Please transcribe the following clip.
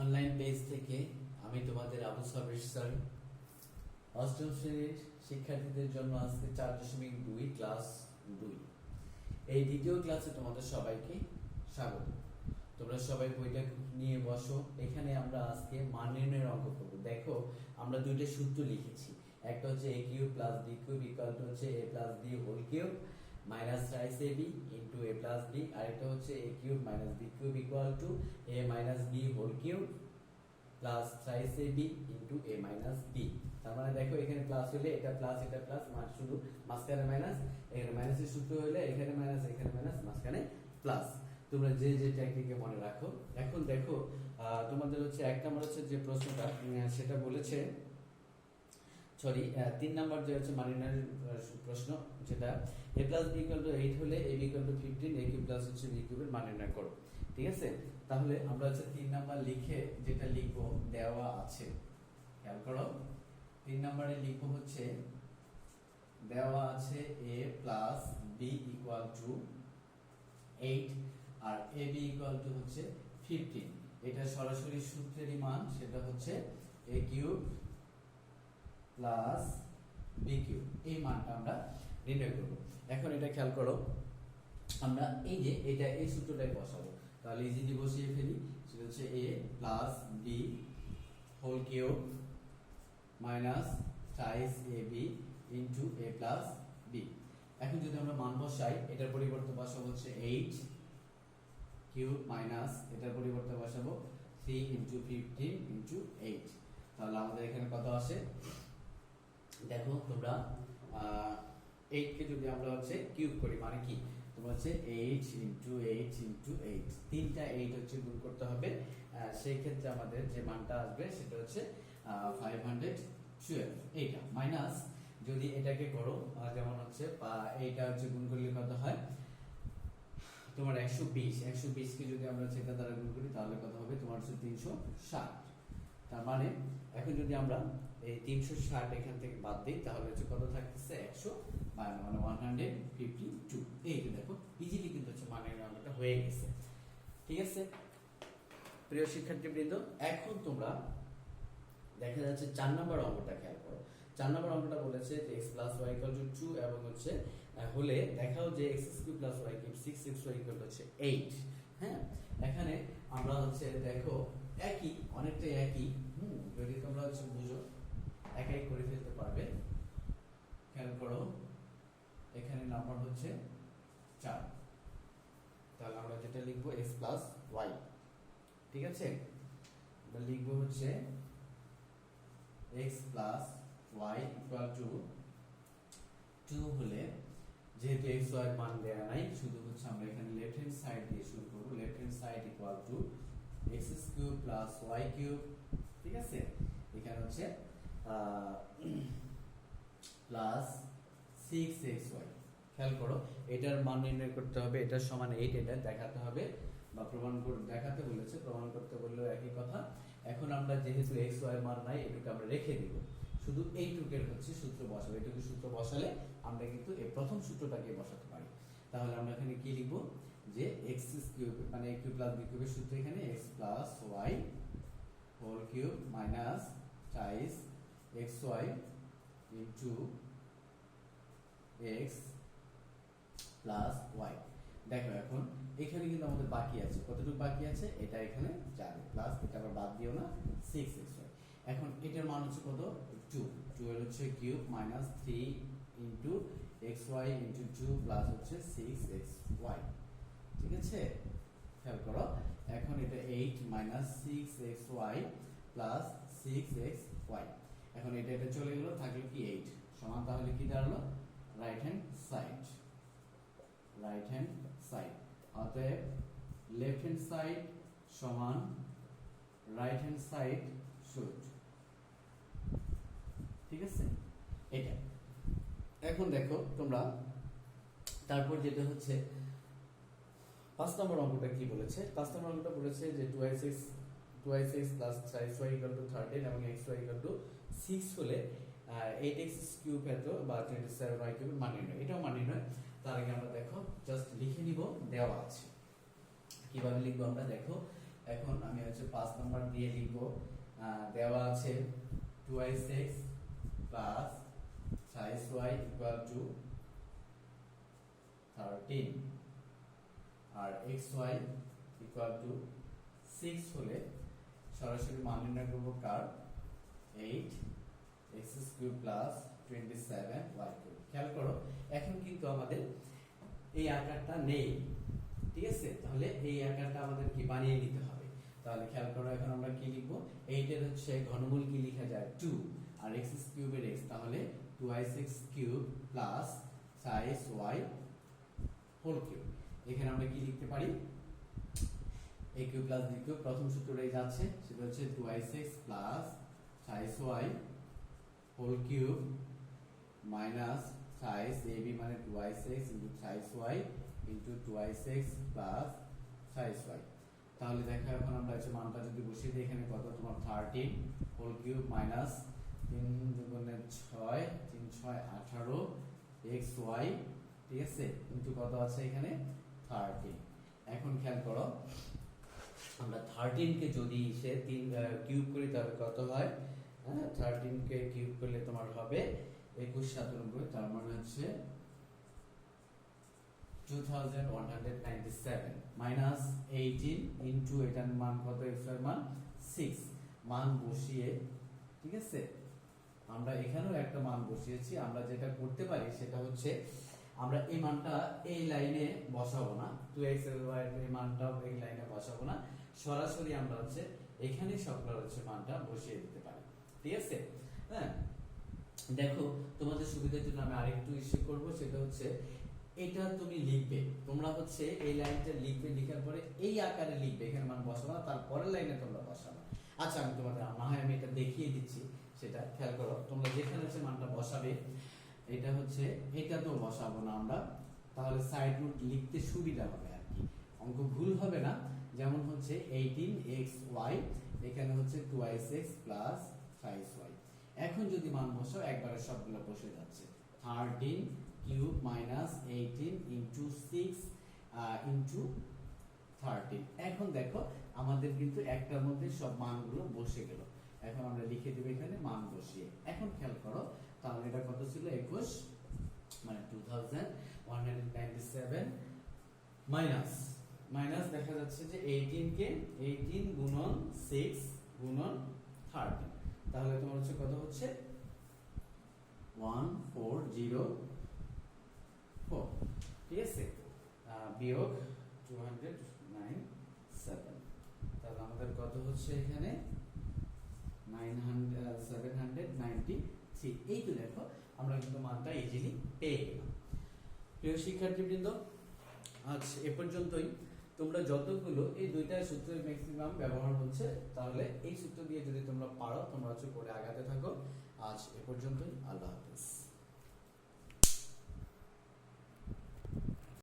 Online page থেকে আমি তোমাদের আবু সাবির স্যার অষ্টম শ্রেণীর শিক্ষার্থীদের জন্য আজকে 4.2 ক্লাস 2 এই দ্বিতীয় ক্লাসে তোমাদের সবাইকে স্বাগত। তোমরা সবাই বইটা নিয়ে বসো। এখানে আমরা আজকে মান নির্ণয়ের অঙ্ক করব। দেখো আমরা দুইটা সূত্র লিখেছি, একটা হচ্ছে a cube plus b cube equal to হচ্ছে a plus b whole cube minus thrice ab into a plus b, আর একটা হচ্ছে a cube minus b cube equal to a মাইনাস b whole cube plus thrice ab into a মাইনাস b। তার মানে দেখো এখানে প্লাস হলে এটা প্লাস মানে শুধু মাঝখানে মাইনাস, এখানে মাইনাসের সূত্র হলে এখানে মাইনাস মাঝখানে প্লাস। তোমরা যে যে টেকনিকে মনে রাখো। এখন দেখো তোমাদের হচ্ছে এক নম্বর হচ্ছে যে প্রশ্নটা সেটা বলেছে, সরি 3 নাম্বার যে হচ্ছে মান নির্ণয়ের প্রশ্ন, যেটা a plus b equal to 8 হলে a b equal two 15 a cube plus হচ্ছে b কিউবের মান নির্ণয় করো। ঠিক আছে, তাহলে আমরা হচ্ছে 3 নাম্বার লিখে যেটা লিখবো দেওয়া আছে, খেয়াল করো 3 নাম্বারে লিখবো হচ্ছে দেওয়া আছে a plus b equal to 8 আর ab ইকুয়াল টু হচ্ছে 15। এটা সরাসরি সূত্রেরই মান, সেটা হচ্ছে a cube plus B cube, এই মানটা আমরা নির্ণয় করব। এখন এটা খেয়াল করো, আমরা এই যে এটা এই সূত্রটাই বসাবো, তাহলে ইজিলি বসিয়ে ফেলি। সেটা হচ্ছে a plus B whole cube minus thrice ab into a plus B. এখন যদি আমরা মান বসাই, এটার পরিবর্তে বসাবো হচ্ছে 8 কিউব মাইনাস এটার পরিবর্তে বসাবো 3 ইনটু 15 ইনটু 8। তাহলে আমাদের এখানে কত আসে দেখো তোমরা, 8 কে যদি আমরা হচ্ছে কিউব করি মানে কি, তোমরা হচ্ছে 8 ইনটু 8 ইনটু 8, তিনটা 8 হচ্ছে গুণ করতে হবে। সেই ক্ষেত্রে আমাদের যে মানটা আসবে সেটা হচ্ছে 512। এইটা মাইনাস যদি এটাকে করো, যেমন হচ্ছে এইটা হচ্ছে গুণ করলে কত হয় তোমার 120 কে যদি আমরা সেটা দ্বারা গুণ করি তাহলে কত হবে তোমার হচ্ছে 360। তার মানে এখন যদি আমরা এই 360 এখান থেকে বাদ দিই তাহলে হচ্ছে কত থাকতেছে 100 মানে 152। এই যে দেখো ইজিলি কিন্তু হচ্ছে মানের নাম্বারটা হয়ে গেছে। ঠিক আছে প্রিয় শিক্ষার্থীবৃন্দ, এখন তোমরা দেখা যাচ্ছে 4 নম্বর অঙ্কটা খেয়াল করো। 4 নম্বর অঙ্কটা বলেছে যে x plus y equal to 2 এবং হচ্ছে হলে দেখাও যে x cube plus y cube 6xy equal to হচ্ছে 8। হ্যাঁ, এখানে আমরা হচ্ছে দেখো একই, অনেকটা একই, যদি তোমরা হচ্ছে বুঝো একাই করে ফেলতে পারবে। খেয়াল করো এখানে নাম্বার হচ্ছে 4, তাহলে আমরা যেটা লিখবো x প্লাস y। ঠিক আছে, আমরা লিখবো হচ্ছে x plus y equal to 2 হলে, যেহেতু x y এর মান দেয়া নাই, শুধু হচ্ছে আমরা এখানে লেফট হ্যান্ড সাইড দিয়ে শুরু করব। Left hand side equal to x cube plus y cube. ঠিক আছে, এখানে হচ্ছে প্লাস 6xy। খেয়াল করো এটার মান নির্ণয় করতে হবে, এটার সমান 8 এটা দেখাতে হবে বা প্রমাণ করে দেখাতে বলেছে, প্রমাণ করতে বললেও একই কথা। এখন আমরা যেহেতু x y এর মান নাই, এটুকু আমরা রেখে দিব, শুধু এইটুকের হচ্ছে সূত্র বসাবো। এইটুকু সূত্র বসালে আমরা কিন্তু এই প্রথম সূত্রটাকে বসাতে পারি। তাহলে আমরা এখানে কি লিখবো যে x কিউব মানে a কিউব প্লাস b কিউবের সূত্র এখানে x plus y whole cube minus thrice xy into x plus y। দেখো এখন এখানে কিন্তু আমাদের বাকি আছে, কতটুকু বাকি আছে, এটা এখানে যাবে প্লাস এটা আবার বাদ দিও না 6xy। এখন এটার মান হচ্ছে কত 2 এর হচ্ছে cube minus 3 into xy into 2 plus হচ্ছে 6xy। ঠিক আছে, খেয়াল করো এখন এটা 8 মাইনাস 6xy প্লাস 6xy। এখন এটা চলে গেল, থাকলো কি 8 সমান, তাহলে কি দাঁড়ালো রাইট হ্যান্ড সাইড। অতএব লেফট হ্যান্ড সাইড সমান রাইট হ্যান্ড সাইড শুড। ঠিক আছে, এটা এখন দেখো তোমরা তারপর যেটা হচ্ছে 5 নম্বর অঙ্কটা কি বলেছে। 5 নম্বর অঙ্কটা বলেছে যে 2x plus 3y equal to 13 এবং xy ইকুয়াল টু 6 হলে 8x কিউব এত বা 27y কিউবের মান নির্ণয়। এটাও মান নির্ণয়। তার আগে আমরা দেখো জাস্ট লিখে নিব, দেওয়া আছে কিভাবে লিখবো আমরা। দেখো এখন আমি হচ্ছে 5 নাম্বার দিয়ে লিখবো, দেওয়া আছে 2x plus 6y equal to 13 আর xy ইকুয়াল টু 6 হলে সরাসরি মান নির্ণয় করব কার 8x³ প্লাস 27y কিউব। খেয়াল করো এখন কিন্তু আমাদের এই আকারটা নেই, ঠিক আছে? তাহলে এই আকারটা আমাদের কি বানিয়ে নিতে হবে। তাহলে খেয়াল করো এখন আমরা কি লিখব, 8 এর হচ্ছে ঘনমূল কি লেখা যায় 2 আর x³ এর x, তাহলে 2x³ plus 6y whole cube. এখানে আমরা কি লিখতে পারি, a cube plus b cube, প্রথম সূত্রটাই যাচ্ছে সেটা হচ্ছে 2x plus 6y whole cube minus 6ab মানে 2x into 6y into 2x plus 6y। তাহলে দেখো এখন আমরা হচ্ছে মানটা যদি বসিয়ে দিই, এখানে কত তোমার 13 হোল কিউব মাইনাস 3 দুগুণে 6 3 6 18 xy, ঠিক আছে, ইনটু কত আছে এখানে 13। এখন খেয়াল করো আমরা 13 কে যদি সে 3 কিউব করি তাহলে কত হয়, হ্যাঁ 13 কে কিউব করলে তোমার হবে 2197, তার মানে হচ্ছে 2197 মাইনাস 18 ইনটু এটার মান কত, x এর মান 6, মান বসিয়ে, ঠিক আছে, আমরা এখানেও একটা মান বসিয়েছি। আমরা যেটা করতে পারি সেটা হচ্ছে আমরা এই মানটা এই লাইনে বসাবো না, 2x এর এই মানটা এই লাইনে বসাবো না, সরাসরি আমরা হচ্ছে এখানে সবগুলো হচ্ছে মানটা বসিয়ে দিতে পারি, ঠিক আছে? হ্যাঁ দেখো তোমাদের সুবিধার জন্য আমি আরেকটু ইস্যু করব, সেটা হচ্ছে এটা তুমি লিখবে, তোমরা হচ্ছে এই লাইনটা লিখবে, লেখার পরে এই আকারে লিখবে, এখানে মান বসাবো না, তারপরের লাইনে তোমরা বসাবে। আচ্ছা আমি তোমাদের না হয় আমি এটা দেখিয়ে দিচ্ছি, সেটা খেয়াল করো। তোমরা যেখানে হচ্ছে মানটা বসাবে, এটা হচ্ছে এটা তো বসাবো না আমরা, তাহলে সাইড রুট লিখতে সুবিধা হবে আর কি, অঙ্ক ভুল হবে না। যেমন হচ্ছে 18xy, এখানে হচ্ছে 2x প্লাস 5y। এখন যদি মান বসাও একবারে সবগুলো বসে যাচ্ছে, 13 কিউব মাইনাস 18 ইনটু 6 ইনটু 13। এখন দেখো আমাদের কিন্তু একটার মধ্যে সব মানগুলো বসে গেল। এখন আমরা লিখে দেব এখানে মান বসিয়ে। এখন খেয়াল করো তাহলে এটা কত ছিল, 21 মানে 2197 মাইনাস মাইনাস দেখা যাচ্ছে যে 18 কে 18 গুণন 6 গুণন 13, তাহলে তোমার হচ্ছে কত হচ্ছে 1404, ঠিক আছে, বিয়োগ 297, তাহলে আমাদের কত হচ্ছে এখানে 793। এই তো দেখো আমরা কিন্তু মানটা ইজিলি পেয়ে গেলাম। প্রিয় শিক্ষার্থীবৃন্দ, আজ এ পর্যন্তই। তোমরা যতগুলো এই দুইটা সূত্রের ম্যাক্সিমাম ব্যবহার হচ্ছে, তাহলে এই সূত্র দিয়ে যদি তোমরা পারো তোমরা হচ্ছে করে আগাতে থাকো। আজ এ পর্যন্তই, আল্লাহ হাফেজ।